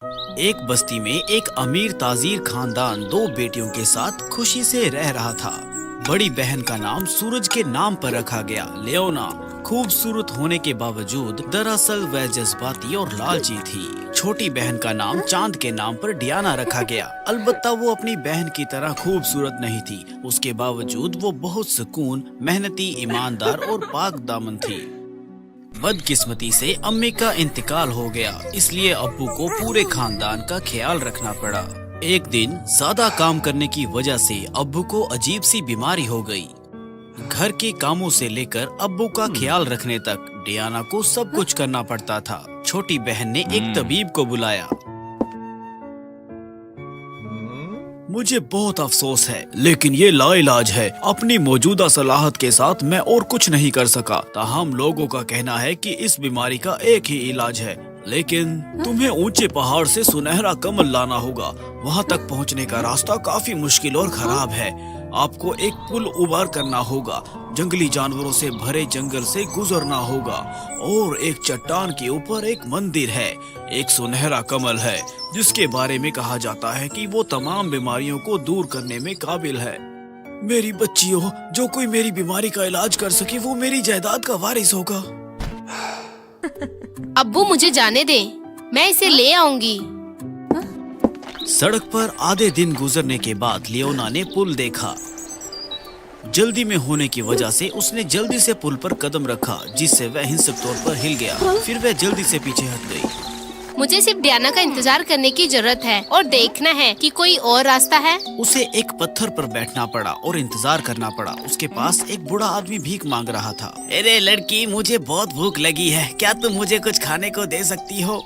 एक बस्ती में एक अमीर ताजीर खानदान दो बेटियों के साथ खुशी से रह रहा था। बड़ी बहन का नाम सूरज के नाम पर रखा गया, लियोना। खूबसूरत होने के बावजूद दरअसल वह जज्बाती और लालची थी। छोटी बहन का नाम चांद के नाम पर डियाना रखा गया। अलबत्ता वो अपनी बहन की तरह खूबसूरत नहीं थी। उसके बावजूद वो बहुत सुकून, मेहनती, ईमानदार और पाक दामन थी। बदकिस्मती से अम्मी का इंतकाल हो गया, इसलिए अब्बू को पूरे खानदान का ख्याल रखना पड़ा। एक दिन ज्यादा काम करने की वजह से अब्बू को अजीब सी बीमारी हो गई। घर के कामों से लेकर अब्बू का ख्याल रखने तक डियाना को सब कुछ करना पड़ता था। छोटी बहन ने एक तबीब को बुलाया। मुझे बहुत अफसोस है, लेकिन ये लाइलाज है। अपनी मौजूदा सलाहत के साथ मैं और कुछ नहीं कर सका। ताहम लोगों का कहना है कि इस बीमारी का एक ही इलाज है, लेकिन तुम्हें ऊंचे पहाड़ से सुनहरा कमल लाना होगा। वहाँ तक पहुँचने का रास्ता काफी मुश्किल और खराब है। आपको एक पुल उबार करना होगा, जंगली जानवरों से भरे जंगल से गुजरना होगा, और एक चट्टान के ऊपर एक मंदिर है। एक सुनहरा कमल है जिसके बारे में कहा जाता है कि वो तमाम बीमारियों को दूर करने में काबिल है। मेरी बच्चियों, जो कोई मेरी बीमारी का इलाज कर सके वो मेरी जायदाद का वारिस होगा। अब्बू मुझे जाने दे, मैं इसे ले आऊंगी। सड़क पर आधे दिन गुजरने के बाद लियोना ने पुल देखा। जल्दी में होने की वजह से उसने जल्दी से पुल पर कदम रखा, जिससे वह हिंसक तौर पर हिल गया। फिर वह जल्दी से पीछे हट गई। मुझे सिर्फ डियाना का इंतजार करने की जरूरत है और देखना है कि कोई और रास्ता है। उसे एक पत्थर पर बैठना पड़ा और इंतजार करना पड़ा। उसके पास एक बूढ़ा आदमी भीख मांग रहा था। अरे लड़की, मुझे बहुत भूख लगी है, क्या तुम मुझे कुछ खाने को दे सकती हो?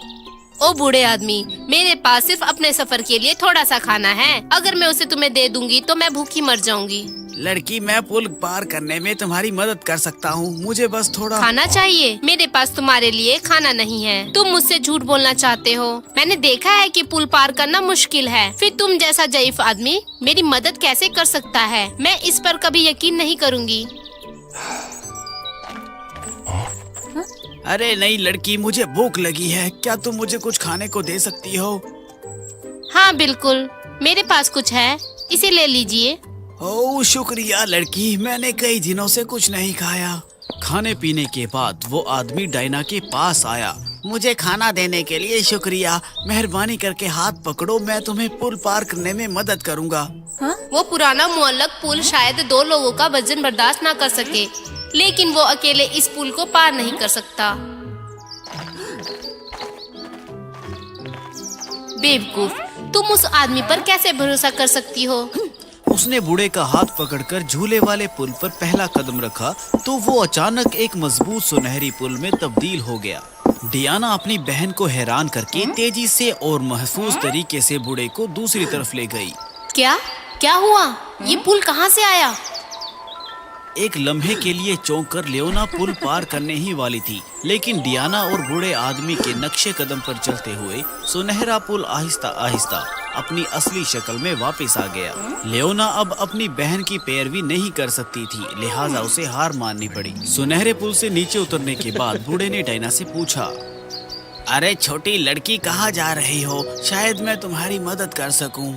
ओ बूढ़े आदमी, मेरे पास सिर्फ अपने सफर के लिए थोड़ा सा खाना है। अगर मैं उसे तुम्हें दे दूंगी तो मैं भूखी मर जाऊंगी। लड़की, मैं पुल पार करने में तुम्हारी मदद कर सकता हूँ, मुझे बस थोड़ा खाना चाहिए। मेरे पास तुम्हारे लिए खाना नहीं है। तुम मुझसे झूठ बोलना चाहते हो। मैंने देखा है कि पुल पार करना मुश्किल है। फिर तुम जैसा ज़ईफ आदमी मेरी मदद कैसे कर सकता है? मैं इस पर कभी यकीन नहीं करूँगी। अरे नहीं लड़की, मुझे भूख लगी है, क्या तुम मुझे कुछ खाने को दे सकती हो? हाँ बिल्कुल, मेरे पास कुछ है, इसे ले लीजिए। ओह शुक्रिया लड़की, मैंने कई दिनों से कुछ नहीं खाया। खाने पीने के बाद वो आदमी डायना के पास आया। मुझे खाना देने के लिए शुक्रिया, मेहरबानी करके हाथ पकड़ो, मैं तुम्हें पुल पार करने में मदद करूँगा। वो पुराना मुअल्लक पुल शायद दो लोगों का वजन बर्दाश्त ना कर सके, लेकिन वो अकेले इस पुल को पार नहीं कर सकता। बेवकूफ, तुम उस आदमी पर कैसे भरोसा कर सकती हो? उसने बूढ़े का हाथ पकड़कर झूले वाले पुल पर पहला कदम रखा तो वो अचानक एक मजबूत सुनहरी पुल में तब्दील हो गया। डियाना अपनी बहन को हैरान करके तेजी से और महफूज तरीके से बूढ़े को दूसरी तरफ ले गई। क्या हुआ? ये पुल कहाँ से आया? एक लम्हे के लिए चौंक कर लियोना पुल पार करने ही वाली थी, लेकिन डियाना और बूढ़े आदमी के नक्शे कदम पर चलते हुए सुनहरा पुल आहिस्ता आहिस्ता अपनी असली शक्ल में वापस आ गया। लियोना अब अपनी बहन की पैरवी नहीं कर सकती थी, लिहाजा उसे हार माननी पड़ी। सुनहरे पुल से नीचे उतरने के बाद बूढ़े ने डायना से पूछा, अरे छोटी लड़की, कहाँ जा रही हो? शायद मैं तुम्हारी मदद कर सकूं।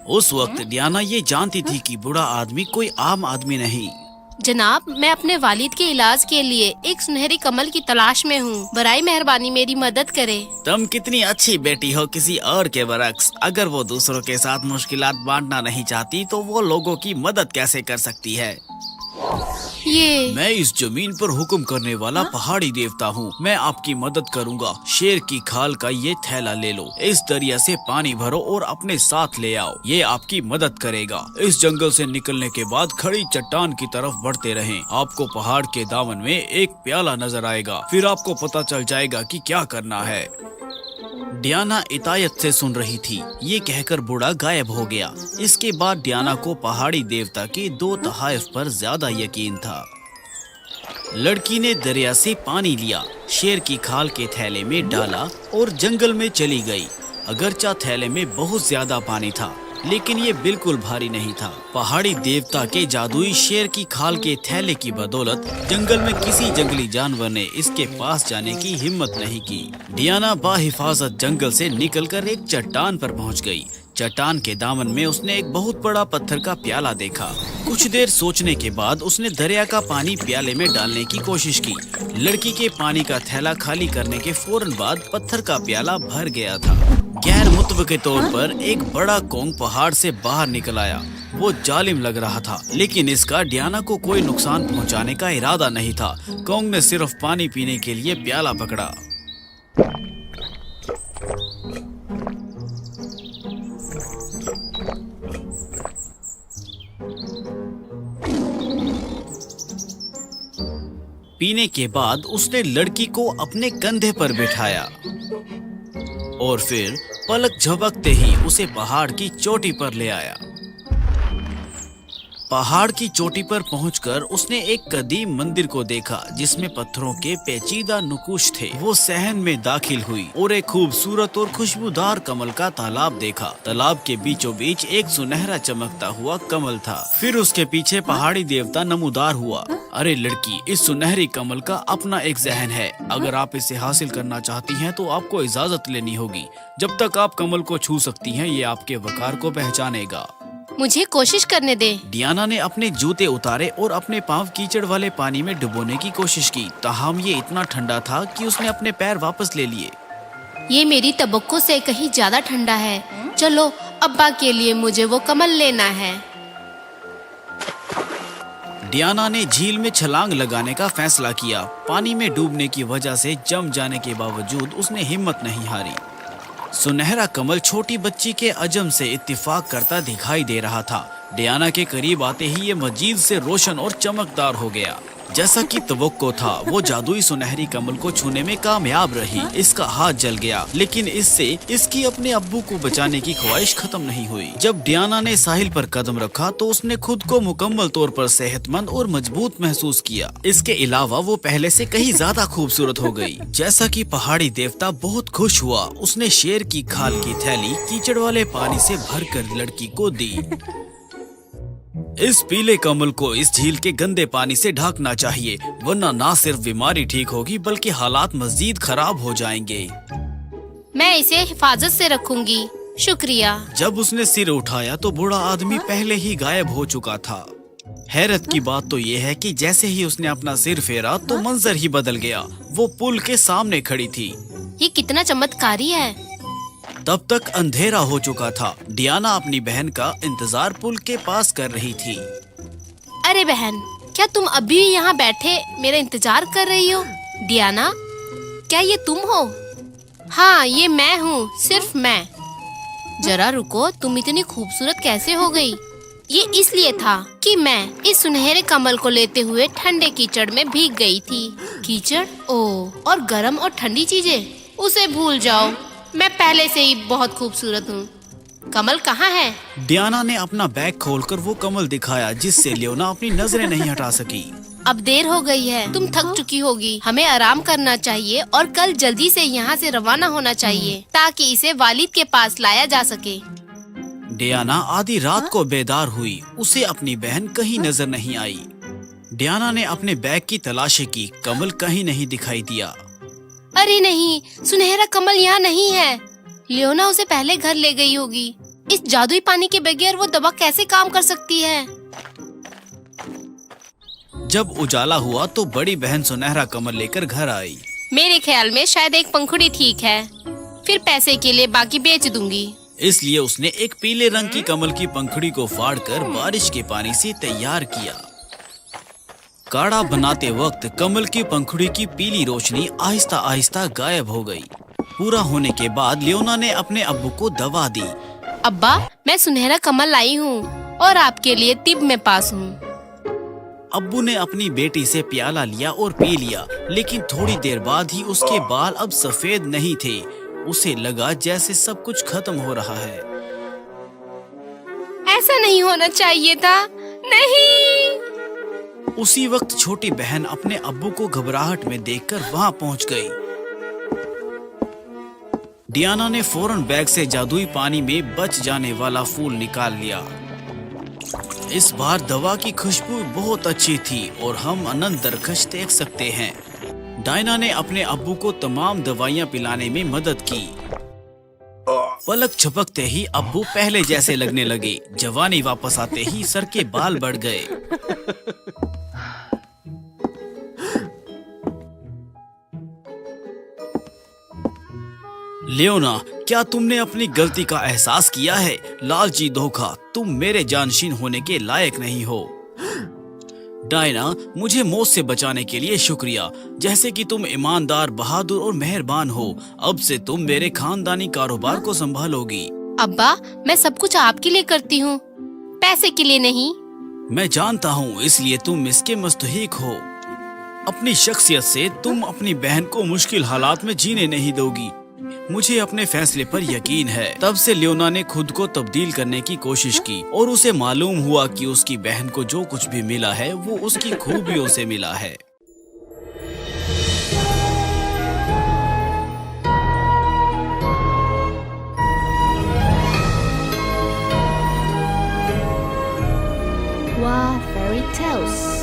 उस वक्त डियाना ये जानती थी कि बूढ़ा आदमी कोई आम आदमी नहीं। जनाब, मैं अपने वालिद के इलाज के लिए एक सुनहरी कमल की तलाश में हूँ। बराए मेहरबानी मेरी मदद करें। तुम कितनी अच्छी बेटी हो किसी और के बरक्स। अगर वो दूसरों के साथ मुश्किलात बांटना नहीं चाहती तो वो लोगों की मदद कैसे कर सकती है? मैं इस जमीन पर हुक्म करने वाला पहाड़ी देवता हूँ। मैं आपकी मदद करूँगा। शेर की खाल का ये थैला ले लो, इस दरिया से पानी भरो और अपने साथ ले आओ, ये आपकी मदद करेगा। इस जंगल से निकलने के बाद खड़ी चट्टान की तरफ बढ़ते रहें। आपको पहाड़ के दामन में एक प्याला नजर आएगा, फिर आपको पता चल जाएगा कि क्या करना है। डियाना इतायत से सुन रही थी। ये कहकर बूढ़ा गायब हो गया। इसके बाद डियाना को पहाड़ी देवता के 2 तहाइफ पर ज्यादा यकीन था। लड़की ने दरिया से पानी लिया, शेर की खाल के थैले में डाला और जंगल में चली गई। अगरचा थैले में बहुत ज्यादा पानी था, लेकिन ये बिल्कुल भारी नहीं था। पहाड़ी देवता के जादुई शेर की खाल के थैले की बदौलत जंगल में किसी जंगली जानवर ने इसके पास जाने की हिम्मत नहीं की। डियाना बाहिफाजत जंगल से निकलकर एक चट्टान पर पहुंच गई। चट्टान के दामन में उसने एक बहुत बड़ा पत्थर का प्याला देखा। कुछ देर सोचने के बाद उसने दरिया का पानी प्याले में डालने की कोशिश की। लड़की के पानी का थैला खाली करने के फौरन बाद पत्थर का प्याला भर गया था। गैर मुतव के तौर पर एक बड़ा कोंग पहाड़ से बाहर निकल आया। वो जालिम लग रहा था, लेकिन इसका डियाना को कोई नुकसान पहुंचाने का इरादा नहीं था। कोंग ने सिर्फ पानी पीने के लिए प्याला पकड़ा। पीने के बाद उसने लड़की को अपने कंधे पर बिठाया और फिर पलक झपकते ही उसे पहाड़ की चोटी पर ले आया। पहाड़ की चोटी पर पहुंचकर उसने एक कदीम मंदिर को देखा जिसमें पत्थरों के पेचीदा नुकुश थे। वो सहन में दाखिल हुई और एक खूबसूरत और खुशबूदार कमल का तालाब देखा। तालाब के बीचों बीच एक सुनहरा चमकता हुआ कमल था। फिर उसके पीछे पहाड़ी देवता नमूदार हुआ। अरे लड़की, इस सुनहरी कमल का अपना एक जहन है। अगर आप इसे हासिल करना चाहती हैं तो आपको इजाजत लेनी होगी। जब तक आप कमल को छू सकती हैं, ये आपके वकार को पहचानेगा। मुझे कोशिश करने दे। डियाना ने अपने जूते उतारे और अपने पांव कीचड़ वाले पानी में डुबोने की कोशिश की। ताहम ये इतना ठंडा था कि उसने अपने पैर वापस ले लिए। ये मेरी तवक्को से कहीं ज्यादा ठंडा है। चलो, अब्बा के लिए मुझे वो कमल लेना है। डियाना ने झील में छलांग लगाने का फैसला किया। पानी में डूबने की वजह से जम जाने के बावजूद उसने हिम्मत नहीं हारी। सुनहरा कमल छोटी बच्ची के अजम से इत्तिफाक करता दिखाई दे रहा था। डियाना के करीब आते ही ये मजीद से रोशन और चमकदार हो गया। जैसा कि तवक्को था, वो जादुई सुनहरी कमल को छूने में कामयाब रही। इसका हाथ जल गया, लेकिन इससे इसकी अपने अब्बू को बचाने की ख्वाहिश खत्म नहीं हुई। जब डियाना ने साहिल पर कदम रखा तो उसने खुद को मुकम्मल तौर पर सेहतमंद और मजबूत महसूस किया। इसके अलावा वो पहले से कहीं ज्यादा खूबसूरत हो गई। जैसा कि पहाड़ी देवता बहुत खुश हुआ, उसने शेर की खाल की थैली कीचड़ वाले पानी से भरकर लड़की को दी। इस पीले कमल को इस झील के गंदे पानी से ढकना चाहिए, वरना ना सिर्फ बीमारी ठीक होगी बल्कि हालात मजीद खराब हो जाएंगे। मैं इसे हिफाजत से रखूंगी, शुक्रिया। जब उसने सिर उठाया तो बूढ़ा आदमी पहले ही गायब हो चुका था। हैरत की बात तो ये है कि जैसे ही उसने अपना सिर फेरा तो मंजर ही बदल गया। वो पुल के सामने खड़ी थी। ये कितना चमत्कारी है। तब तक अंधेरा हो चुका था। डियाना अपनी बहन का इंतजार पुल के पास कर रही थी। अरे बहन, क्या तुम अभी भी यहाँ बैठे मेरा इंतजार कर रही हो? डियाना, क्या ये तुम हो? हाँ, ये मैं हूँ, सिर्फ मैं। जरा रुको, तुम इतनी खूबसूरत कैसे हो गई? ये इसलिए था कि मैं इस सुनहरे कमल को लेते हुए ठंडे कीचड़ में भीग गई थी। कीचड़? ओह, और गर्म और ठंडी चीजें? उसे भूल जाओ, मैं पहले से ही बहुत खूबसूरत हूँ। कमल कहाँ है? डियाना ने अपना बैग खोलकर वो कमल दिखाया जिससे लियोना अपनी नजरें नहीं हटा सकी। अब देर हो गई है, तुम थक चुकी होगी। हमें आराम करना चाहिए और कल जल्दी से यहाँ से रवाना होना चाहिए ताकि इसे वालिद के पास लाया जा सके। डियाना आधी रात को बेदार हुई। उसे अपनी बहन कहीं नजर नहीं आई। डियाना ने अपने बैग की तलाशी की, कमल कहीं नहीं दिखाई दिया। अरे नहीं, सुनहरा कमल यहाँ नहीं है। लियोना उसे पहले घर ले गई होगी। इस जादुई पानी के बगैर वो दवा कैसे काम कर सकती है? जब उजाला हुआ तो बड़ी बहन सुनहरा कमल लेकर घर आई। मेरे ख्याल में शायद एक पंखुड़ी ठीक है, फिर पैसे के लिए बाकी बेच दूंगी। इसलिए उसने एक पीले रंग की कमल की पंखुड़ी को फाड़कर बारिश के पानी से तैयार किया। काढ़ा बनाते वक्त कमल की पंखुड़ी की पीली रोशनी आहिस्ता आहिस्ता गायब हो गई। पूरा होने के बाद लियोना ने अपने अब्बू को दवा दी। अब्बा, मैं सुनहरा कमल लाई हूँ और आपके लिए तिब में पास हूँ। अब्बू ने अपनी बेटी से प्याला लिया और पी लिया, लेकिन थोड़ी देर बाद ही उसके बाल अब सफेद नहीं थे। उसे लगा जैसे सब कुछ खत्म हो रहा है। ऐसा नहीं होना चाहिए था। नहीं। उसी वक्त छोटी बहन अपने अब्बू को घबराहट में देखकर वहां पहुंच गई। डियाना ने फौरन बैग से जादुई पानी में बच जाने वाला फूल निकाल लिया। इस बार दवा की खुशबू बहुत अच्छी थी और हम अनंत दरकश देख सकते हैं। डायना ने अपने अब्बू को तमाम दवाइयाँ पिलाने में मदद की। पलक झपकते ही अब्बू पहले जैसे लगने लगे। जवानी वापस आते ही सर के बाल बढ़ गए। लियोना, क्या तुमने अपनी गलती का एहसास किया है? लालची धोखा, तुम मेरे जानशीन होने के लायक नहीं हो। डायना, मुझे मौत से बचाने के लिए शुक्रिया। जैसे कि तुम ईमानदार, बहादुर और मेहरबान हो। अब से तुम मेरे खानदानी कारोबार को संभालोगी। अब्बा, मैं सब कुछ आपके लिए करती हूँ, पैसे के लिए नहीं। मैं जानता हूँ, इसलिए तुम इसके मुस्तहिक हो। अपनी शख्सियत से तुम अपनी बहन को मुश्किल हालात में जीने नहीं दोगी। मुझे अपने फैसले पर यकीन है। तब से लियोना ने खुद को तब्दील करने की कोशिश की और उसे मालूम हुआ कि उसकी बहन को जो कुछ भी मिला है वो उसकी खूबियों से मिला है। Wow, fairy tales.